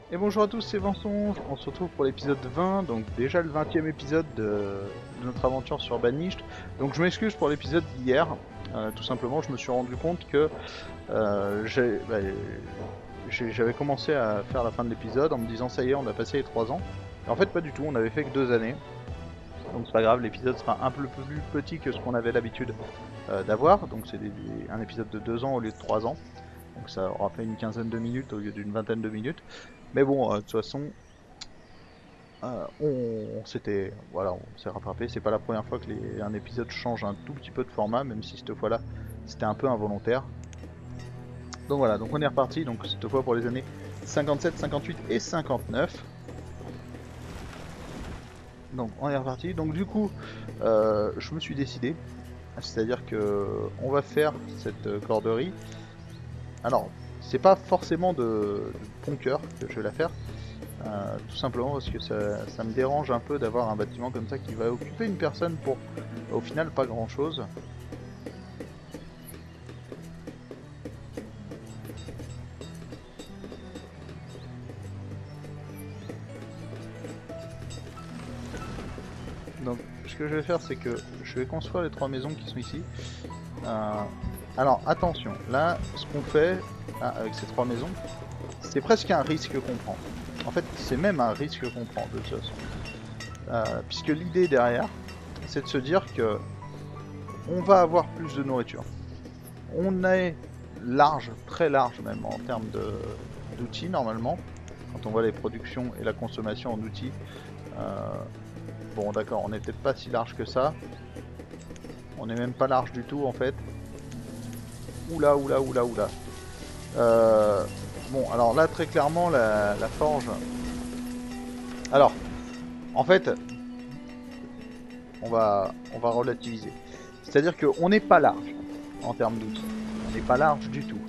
Et bonjour à tous, c'est Vincent. On se retrouve pour l'épisode 20, donc déjà le 20e épisode de notre aventure sur Banished. Donc je m'excuse pour l'épisode d'hier. Tout simplement, je me suis rendu compte que j'avais commencé à faire la fin de l'épisode en me disant ça y est, on a passé les 3 ans. Et en fait, pas du tout, on avait fait que 2 années. Donc c'est pas grave, l'épisode sera un peu plus petit que ce qu'on avait l'habitude d'avoir. Donc c'est un épisode de 2 ans au lieu de 3 ans. Donc ça aura fait une quinzaine de minutes au lieu d'une vingtaine de minutes. Mais bon, de toute façon, on s'était, voilà, on s'est rattrapé. C'est pas la première fois que un épisode change un tout petit peu de format, même si cette fois-là, c'était un peu involontaire. Donc voilà, donc on est reparti. Donc cette fois pour les années 57, 58 et 59. Donc on est reparti. Donc du coup, je me suis décidé, c'est-à-dire que on va faire cette corderie. Alors, c'est pas forcément de bon cœur que je vais la faire. Tout simplement parce que ça me dérange un peu d'avoir un bâtiment comme ça qui va occuper une personne pour au final pas grand chose. Donc ce que je vais faire c'est que je vais construire les 3 maisons qui sont ici. Euh, alors attention, là ce qu'on fait là, avec ces 3 maisons, c'est presque un risque qu'on prend. En fait c'est même un risque qu'on prend de toute façon. Puisque l'idée derrière c'est de se dire que on va avoir plus de nourriture. On est large, très large même en termes d'outils normalement. Quand on voit les productions et la consommation en outils. Euh, bon d'accord, on n'est peut-être pas si large que ça. On n'est même pas large du tout en fait. Oula, oula, oula, oula. Euh, bon, alors là très clairement la forge. Alors, en fait, on va relativiser. C'est-à-dire qu'on n'est pas large en termes d'outils. On n'est pas large du tout.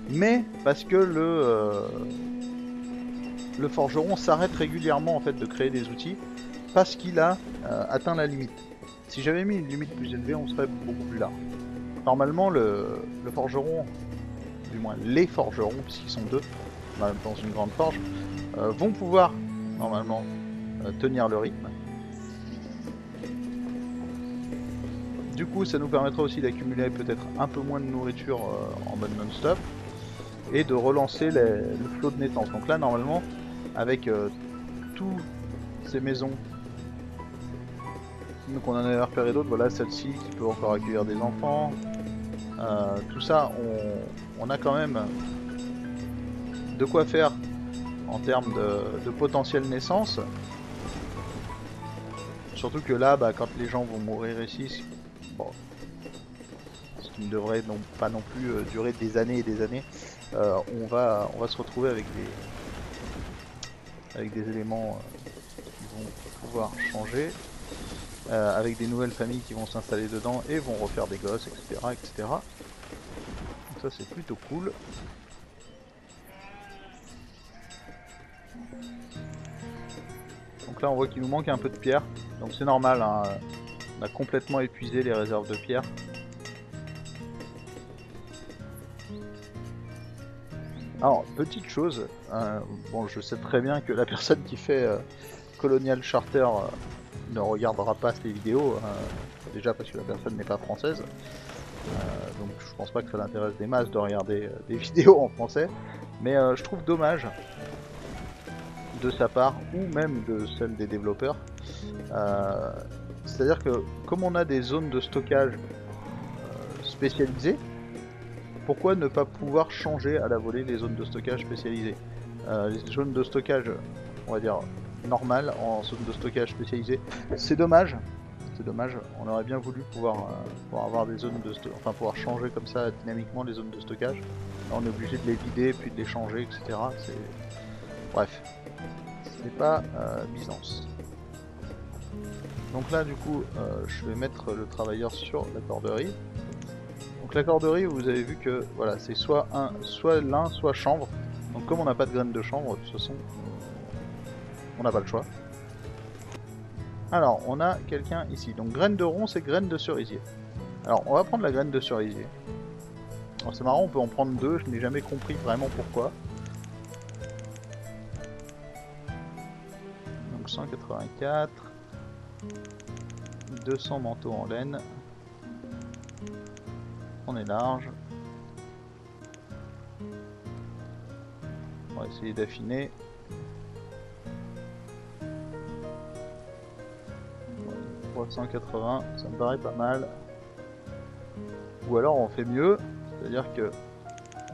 Mais parce que le forgeron s'arrête régulièrement en fait de créer des outils parce qu'il a atteint la limite. Si j'avais mis une limite plus élevée, on serait beaucoup plus large. Normalement, le forgeron, du moins les forgerons, puisqu'ils sont deux dans une grande forge, vont pouvoir normalement tenir le rythme. Du coup, ça nous permettra aussi d'accumuler peut-être un peu moins de nourriture en mode non-stop et de relancer le flot de naissance. Donc là, normalement, avec toutes ces maisons, donc on en avait repéré d'autres, voilà celle-ci qui peut encore accueillir des enfants, tout ça, on a quand même de quoi faire en termes de potentiel naissance. Surtout que là, bah, quand les gens vont mourir ici, bon, ce qui ne devrait donc pas non plus durer des années et des années, on va se retrouver avec des éléments qui vont pouvoir changer, avec des nouvelles familles qui vont s'installer dedans et vont refaire des gosses, etc. etc. Donc ça c'est plutôt cool. Donc là on voit qu'il nous manque un peu de pierre, donc c'est normal, hein, on a complètement épuisé les réserves de pierre. Alors, petite chose, bon je sais très bien que la personne qui fait Colonial Charter ne regardera pas ces vidéos, déjà parce que la personne n'est pas française, donc je pense pas que ça l'intéresse des masses de regarder des vidéos en français, mais je trouve dommage de sa part, ou même de celle des développeurs, euh, c'est-à-dire que comme on a des zones de stockage spécialisées, pourquoi ne pas pouvoir changer à la volée les zones de stockage spécialisées? Les zones de stockage, on va dire, normales en zone de stockage spécialisée, c'est dommage. C'est dommage, on aurait bien voulu pouvoir avoir des zones de stockage, enfin pouvoir changer comme ça dynamiquement les zones de stockage. Là on est obligé de les vider, puis de les changer, etc. C'est... Bref, c'est pas Byzance. Donc là du coup, je vais mettre le travailleur sur la corderie. Donc la corderie, vous avez vu que voilà, c'est soit l'un, soit chanvre. Donc comme on n'a pas de graines de chanvre, de toute façon, on n'a pas le choix. Alors, on a quelqu'un ici. Donc graines de rond, c'est graines de cerisier. Alors, on va prendre la graine de cerisier. Alors c'est marrant, on peut en prendre deux, je n'ai jamais compris vraiment pourquoi. 984. 200 manteaux en laine. On est large. On va essayer d'affiner. 380, ça me paraît pas mal. Ou alors on fait mieux, c'est-à-dire que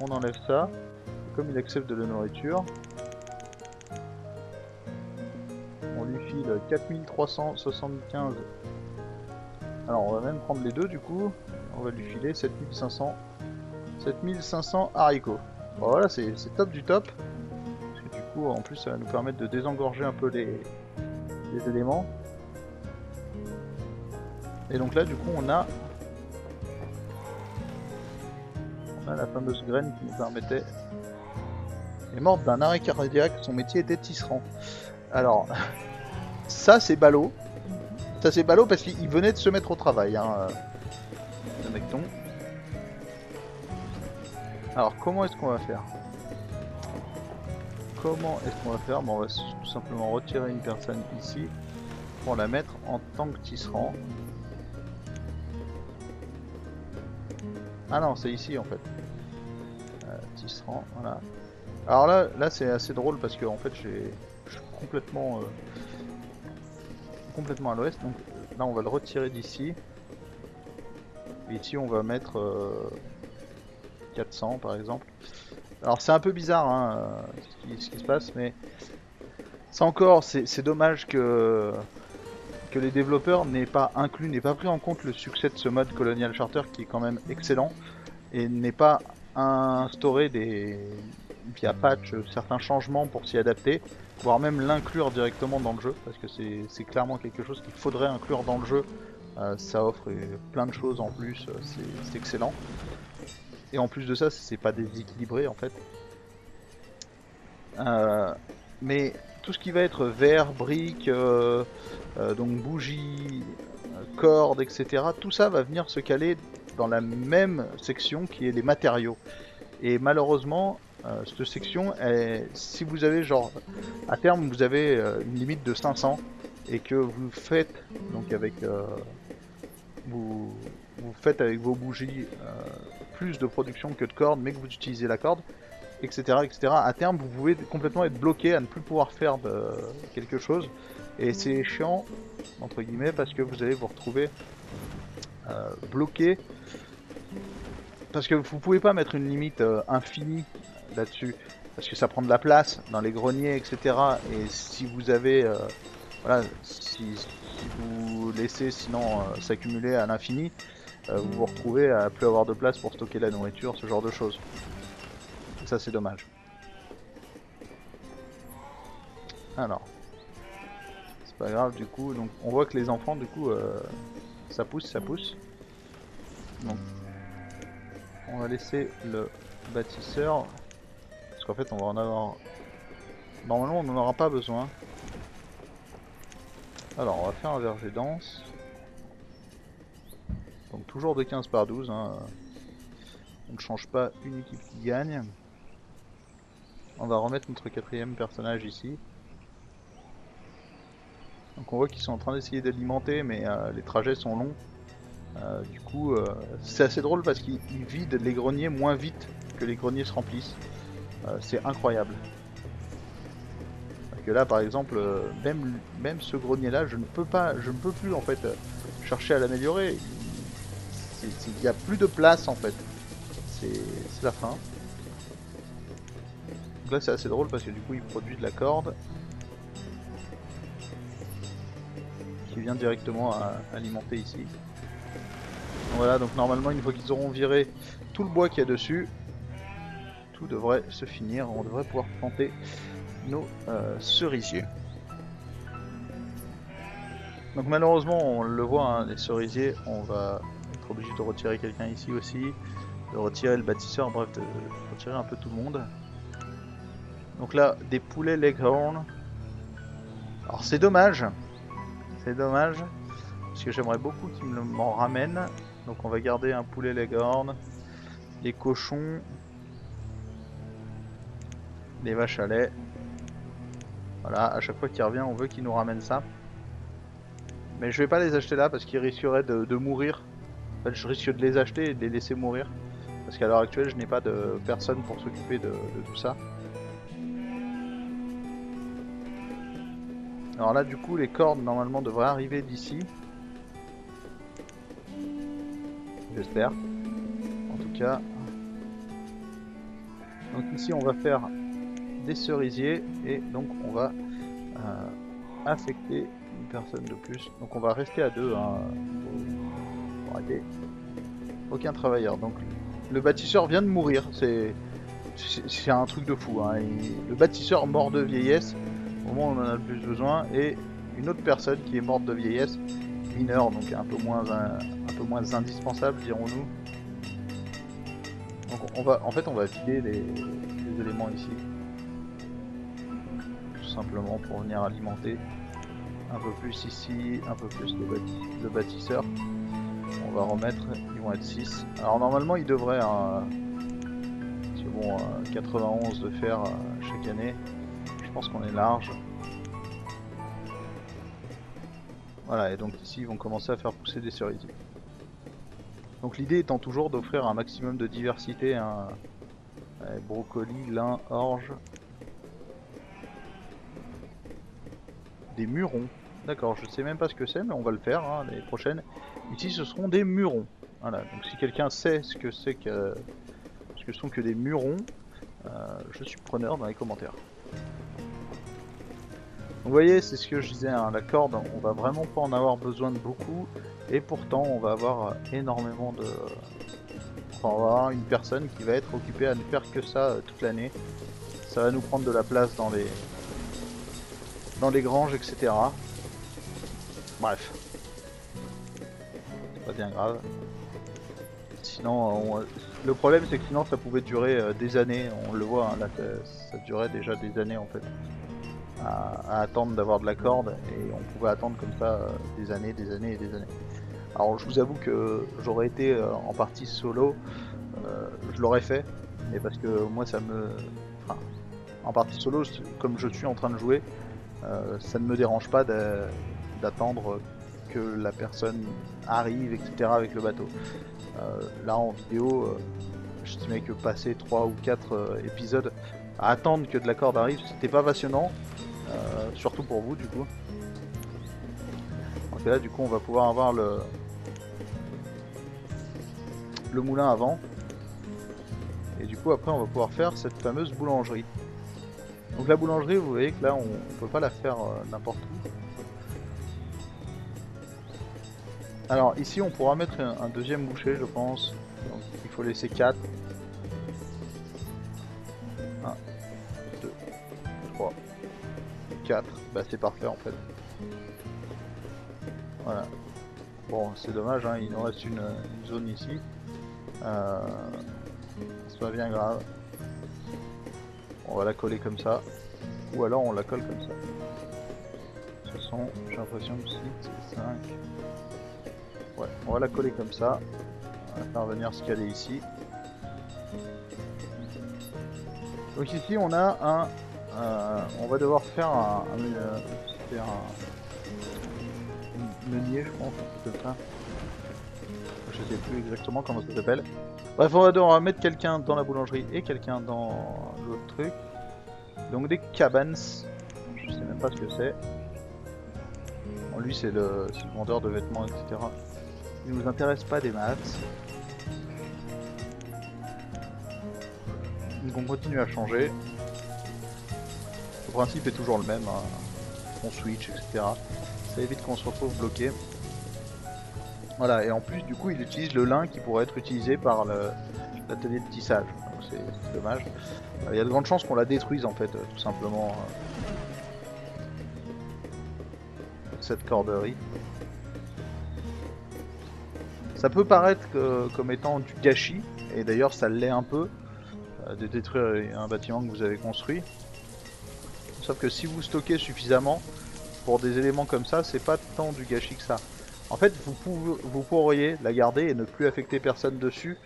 on enlève ça. Et comme il accepte de la nourriture, on lui file 4375. Alors on va même prendre les deux du coup. On va lui filer 7500 haricots. Bon, voilà, c'est top du top. Parce que du coup, en plus, ça va nous permettre de désengorger un peu les éléments. Et donc là, du coup, on a la fameuse graine qui nous permettait. Elle est morte d'un arrêt cardiaque, son métier était tisserand. Alors, ça c'est ballot. Ça c'est ballot parce qu'il venait de se mettre au travail, hein, admettons. Alors, comment est-ce qu'on va faire? Comment est-ce qu'on va faire? Bon, on va tout simplement retirer une personne ici pour la mettre en tant que tisserand. Ah non, c'est ici en fait. Tisserand, voilà. Alors là c'est assez drôle parce que en fait je suis complètement à l'ouest. Donc là on va le retirer d'ici. Et ici on va mettre 400 par exemple. Alors c'est un peu bizarre hein, ce qui se passe, mais ça encore c'est dommage que les développeurs n'aient pas pris en compte le succès de ce mode Colonial Charter qui est quand même excellent et n'aient pas instauré via patch certains changements pour s'y adapter, voire même l'inclure directement dans le jeu, parce que c'est clairement quelque chose qu'il faudrait inclure dans le jeu. Ça offre plein de choses en plus, c'est excellent. Et en plus de ça, c'est pas déséquilibré en fait. Mais tout ce qui va être verre, briques, donc bougies, cordes, etc., tout ça va venir se caler dans la même section qui est les matériaux. Et malheureusement, cette section, si vous avez genre, à terme vous avez une limite de 500 et que vous faites donc avec vous faites avec vos bougies plus de production que de cordes, mais que vous utilisez la corde, etc., etc. À terme, vous pouvez complètement être bloqué à ne plus pouvoir faire quelque chose, et c'est chiant entre guillemets parce que vous allez vous retrouver bloqué. Parce que vous pouvez pas mettre une limite infinie là-dessus, parce que ça prend de la place dans les greniers, etc. Et si vous avez, voilà, si vous laissez sinon s'accumuler à l'infini, vous vous retrouvez à plus avoir de place pour stocker la nourriture, ce genre de choses. Et ça c'est dommage. Alors, c'est pas grave du coup. Donc on voit que les enfants du coup, ça pousse. Donc on va laisser le bâtisseur, parce qu'en fait on va en avoir... Normalement on n'en aura pas besoin. Alors on va faire un verger dense. Donc toujours de 15 par 12. Hein. On ne change pas une équipe qui gagne. On va remettre notre quatrième personnage ici. Donc on voit qu'ils sont en train d'essayer d'alimenter, mais les trajets sont longs. Du coup, c'est assez drôle parce qu'ils vident les greniers moins vite que les greniers se remplissent. C'est incroyable. Parce que là, par exemple, même ce grenier-là, je ne peux plus en fait chercher à l'améliorer. Il n'y a plus de place en fait. C'est la fin. Donc là, c'est assez drôle parce que du coup, il produit de la corde qui vient directement à alimenter ici. Voilà, donc normalement une fois qu'ils auront viré tout le bois qu'il y a dessus, tout devrait se finir, on devrait pouvoir planter nos cerisiers. Donc malheureusement on le voit, hein, les cerisiers, on va être obligé de retirer quelqu'un ici aussi, de retirer le bâtisseur, bref, de retirer un peu tout le monde. Donc là, des poulets Leghorn. Alors c'est dommage, parce que j'aimerais beaucoup qu'ils m'en ramènent. Donc on va garder un poulet Leghorn, des cochons, des vaches à lait. Voilà, à chaque fois qu'il revient, on veut qu'il nous ramène ça. Mais je vais pas les acheter là parce qu'ils risqueraient de mourir. En fait, je risque de les acheter et de les laisser mourir. Parce qu'à l'heure actuelle, je n'ai pas de personne pour s'occuper de tout ça. Alors là, du coup, les cordes, normalement, devraient arriver d'ici. J'espère. En tout cas. Donc ici, on va faire des cerisiers. Et donc, on va affecter une personne de plus. Donc, on va rester à deux. Hein. Faut arrêter. Aucun travailleur. Donc, le bâtisseur vient de mourir. C'est un truc de fou. Hein. Le bâtisseur mort de vieillesse, au moment où on en a le plus besoin, et une autre personne qui est morte de vieillesse, mineure, donc un peu moins indispensable, dirons-nous. Donc en fait, on va vider les éléments ici, tout simplement pour venir alimenter un peu plus ici, un peu plus le bâtisseur. On va remettre, ils vont être 6. Alors normalement, ils devraient, c'est bon, 91 de fer chaque année. Je pense qu'on est large. Voilà, et donc ici ils vont commencer à faire pousser des cerisiers. Donc l'idée étant toujours d'offrir un maximum de diversité, hein. Brocoli, lin, orge. Des murons. D'accord, je sais même pas ce que c'est, mais on va le faire, hein, les prochaines. Ici ce seront des murons. Voilà, donc si quelqu'un sait ce que c'est que ce que sont que des murons, je suis preneur dans les commentaires. Vous voyez, c'est ce que je disais, hein, la corde, on va vraiment pas en avoir besoin de beaucoup, et pourtant on va avoir énormément de... Enfin, on va avoir une personne qui va être occupée à ne faire que ça toute l'année. Ça va nous prendre de la place dans les granges, etc. Bref, c'est pas bien grave. Sinon, le problème c'est que sinon ça pouvait durer des années, on le voit, hein, là ça durait déjà des années en fait. À attendre d'avoir de la corde et on pouvait attendre comme ça des années et des années. Alors je vous avoue que j'aurais été en partie solo, je l'aurais fait, mais parce que moi ça me... Enfin, en partie solo, comme je suis en train de jouer, ça ne me dérange pas d'attendre que la personne arrive, etc. avec le bateau. Là en vidéo, j'estimais que passer 3 ou 4 épisodes à attendre que de la corde arrive, c'était pas passionnant. Surtout pour vous du coup. Donc là du coup on va pouvoir avoir le moulin avant. Et du coup après on va pouvoir faire cette fameuse boulangerie. Donc la boulangerie vous voyez que là on peut pas la faire n'importe où. Alors ici on pourra mettre un deuxième boucher je pense. Donc il faut laisser 4. 1, 2, 3, 4. Bah c'est parfait en fait. Voilà. Bon, c'est dommage, hein, il nous reste une zone ici. C'est pas bien grave. On va la coller comme ça. Ou alors on la colle comme ça. De toute façon, j'ai l'impression que 6, 5. Ouais, on va la coller comme ça. On va faire venir ce qu'elle est ici. Donc ici on a un... on va devoir faire un meunier, je pense, un truc comme ça. Je sais plus exactement comment ça s'appelle. Bref, on va devoir mettre quelqu'un dans la boulangerie et quelqu'un dans l'autre truc. Donc des cabanes. Je sais même pas ce que c'est. Bon, lui c'est le vendeur de vêtements, etc. Il nous intéresse pas des maths. Donc on continue à changer. Le principe est toujours le même, hein. On switch, etc. Ça évite qu'on se retrouve bloqué. Voilà, et en plus du coup il utilise le lin qui pourrait être utilisé par l'atelier de tissage. Donc c'est dommage. Il y a de grandes chances qu'on la détruise en fait, tout simplement. Cette corderie. Ça peut paraître comme étant du gâchis, et d'ailleurs ça l'est un peu, de détruire un bâtiment que vous avez construit. Sauf que si vous stockez suffisamment pour des éléments comme ça, c'est pas tant du gâchis que ça. En fait, vous pourriez la garder et ne plus affecter personne dessus,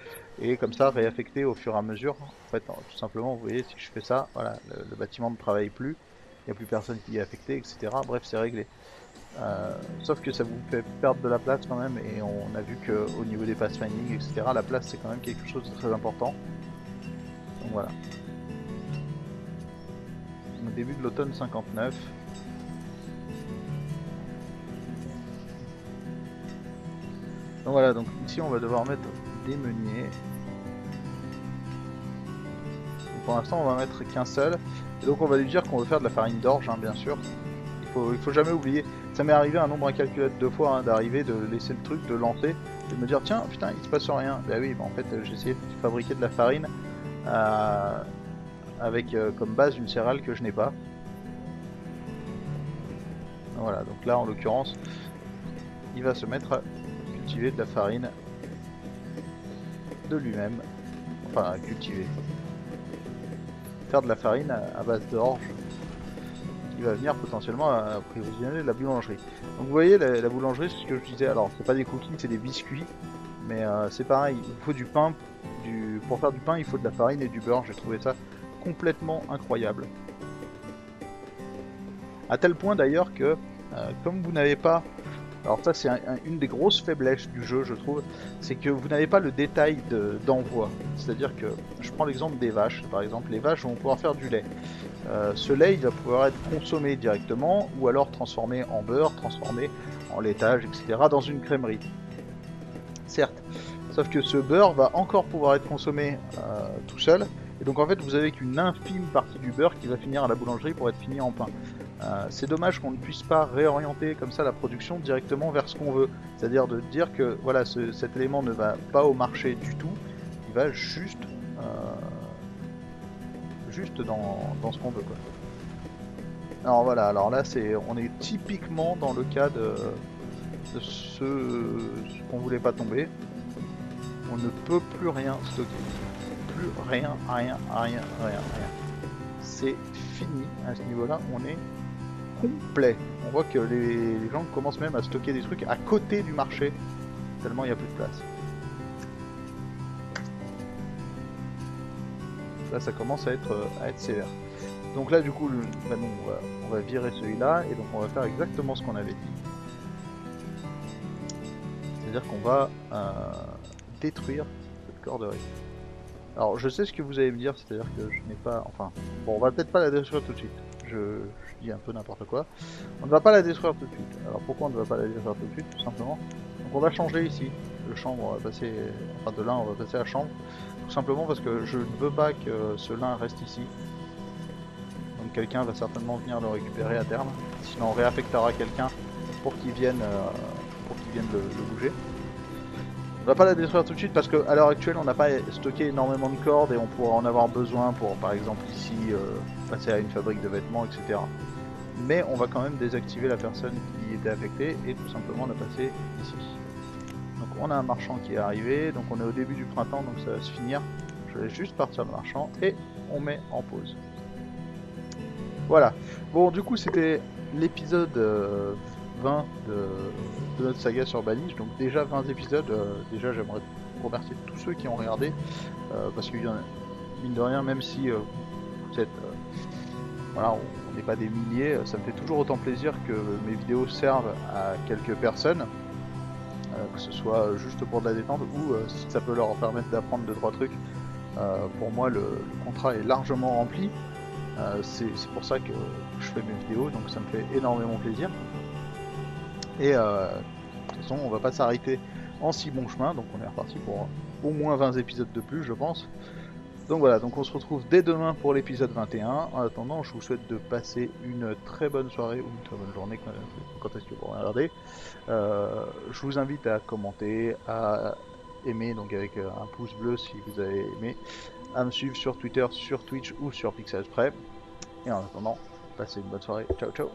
et comme ça réaffecter au fur et à mesure. En fait, tout simplement, vous voyez, si je fais ça, voilà, le bâtiment ne travaille plus. il n'y a plus personne qui est affecté, etc. Bref, c'est réglé. Sauf que ça vous fait perdre de la place quand même, et on a vu qu'au niveau des pathfinding, etc., la place c'est quand même quelque chose de très important. Donc voilà. Au début de l'automne 59. Donc voilà, donc ici on va devoir mettre des meuniers. Et pour l'instant on va mettre qu'un seul. Et donc on va lui dire qu'on veut faire de la farine d'orge, hein, bien sûr. Il faut jamais oublier. Ça m'est arrivé un nombre incalculable de fois, hein, d'arriver, de laisser le truc, de lancer, et de me dire tiens putain il se passe rien. Bah oui, bah en fait j'ai essayé de fabriquer de la farine avec comme base une céréale que je n'ai pas. Voilà, donc là en l'occurrence il va se mettre à cultiver de la farine de lui-même. Enfin à cultiver. Faire de la farine à base d'orge qui va venir potentiellement approvisionner la boulangerie. Donc vous voyez la boulangerie, c'est ce que je disais, alors c'est pas des cookies, c'est des biscuits, mais c'est pareil, il faut du pain, pour faire du pain il faut de la farine et du beurre, j'ai trouvé ça complètement incroyable. À tel point d'ailleurs que comme vous n'avez pas, alors ça c'est une des grosses faiblesses du jeu je trouve, c'est que vous n'avez pas le détail d'envoi. C'est-à-dire que, je prends l'exemple des vaches, par exemple, les vaches vont pouvoir faire du lait. Ce lait il va pouvoir être consommé directement ou alors transformé en beurre, transformé en laitage, etc. dans une crèmerie. Certes, sauf que ce beurre va encore pouvoir être consommé tout seul, et donc en fait vous avez qu'une infime partie du beurre qui va finir à la boulangerie pour être fini en pain. C'est dommage qu'on ne puisse pas réorienter comme ça la production directement vers ce qu'on veut, c'est-à-dire de dire que voilà cet élément ne va pas au marché du tout, il va juste dans ce qu'on veut quoi. Alors voilà, alors là on est typiquement dans le cas de ce qu'on voulait pas tomber. On ne peut plus rien stocker. Plus rien. C'est fini à ce niveau-là, on est complet. On voit que les gens commencent même à stocker des trucs à côté du marché, tellement il n'y a plus de place. Là ça commence à être sévère. Donc là du coup, bah non, on va virer celui-là, et donc on va faire exactement ce qu'on avait dit. C'est-à-dire qu'on va détruire cette corderie. Alors je sais ce que vous allez me dire, c'est-à-dire que je n'ai pas... Enfin, bon on va peut-être pas la détruire tout de suite. Je dis un peu n'importe quoi. On ne va pas la détruire tout de suite. Alors pourquoi on ne va pas la détruire tout de suite? Tout simplement. Donc on va changer ici. De chambre, on va passer... Enfin de lin, on va passer à chambre. Tout simplement parce que je ne veux pas que ce lin reste ici. Donc quelqu'un va certainement venir le récupérer à terme. Sinon on réaffectera quelqu'un pour qu'il vienne, le bouger. On va pas la détruire tout de suite parce qu'à l'heure actuelle on n'a pas stocké énormément de cordes et on pourra en avoir besoin pour par exemple ici passer à une fabrique de vêtements, etc. Mais on va quand même désactiver la personne qui était affectée et tout simplement la passer ici. Donc on a un marchand qui est arrivé, donc on est au début du printemps donc ça va se finir. Je vais juste partir le marchand et on met en pause. Voilà. Bon du coup c'était l'épisode 20 de notre saga sur Banished, donc déjà 20 épisodes, déjà j'aimerais remercier tous ceux qui ont regardé, parce qu'il y en a, mine de rien, même si vous êtes, voilà, on n'est pas des milliers, ça me fait toujours autant plaisir que mes vidéos servent à quelques personnes, que ce soit juste pour de la détente, ou si ça peut leur permettre d'apprendre 2-3 trucs, pour moi le contrat est largement rempli, c'est pour ça que je fais mes vidéos, donc ça me fait énormément plaisir. Et de toute façon on va pas s'arrêter en si bon chemin, donc on est reparti pour au moins 20 épisodes de plus je pense. Donc voilà, donc on se retrouve dès demain pour l'épisode 21. En attendant, je vous souhaite de passer une très bonne soirée ou une très bonne journée quand est-ce que vous regardez. Je vous invite à commenter, à aimer donc avec un pouce bleu si vous avez aimé, à me suivre sur Twitter, sur Twitch ou sur Pixel Spray. Et en attendant, passez une bonne soirée. Ciao ciao.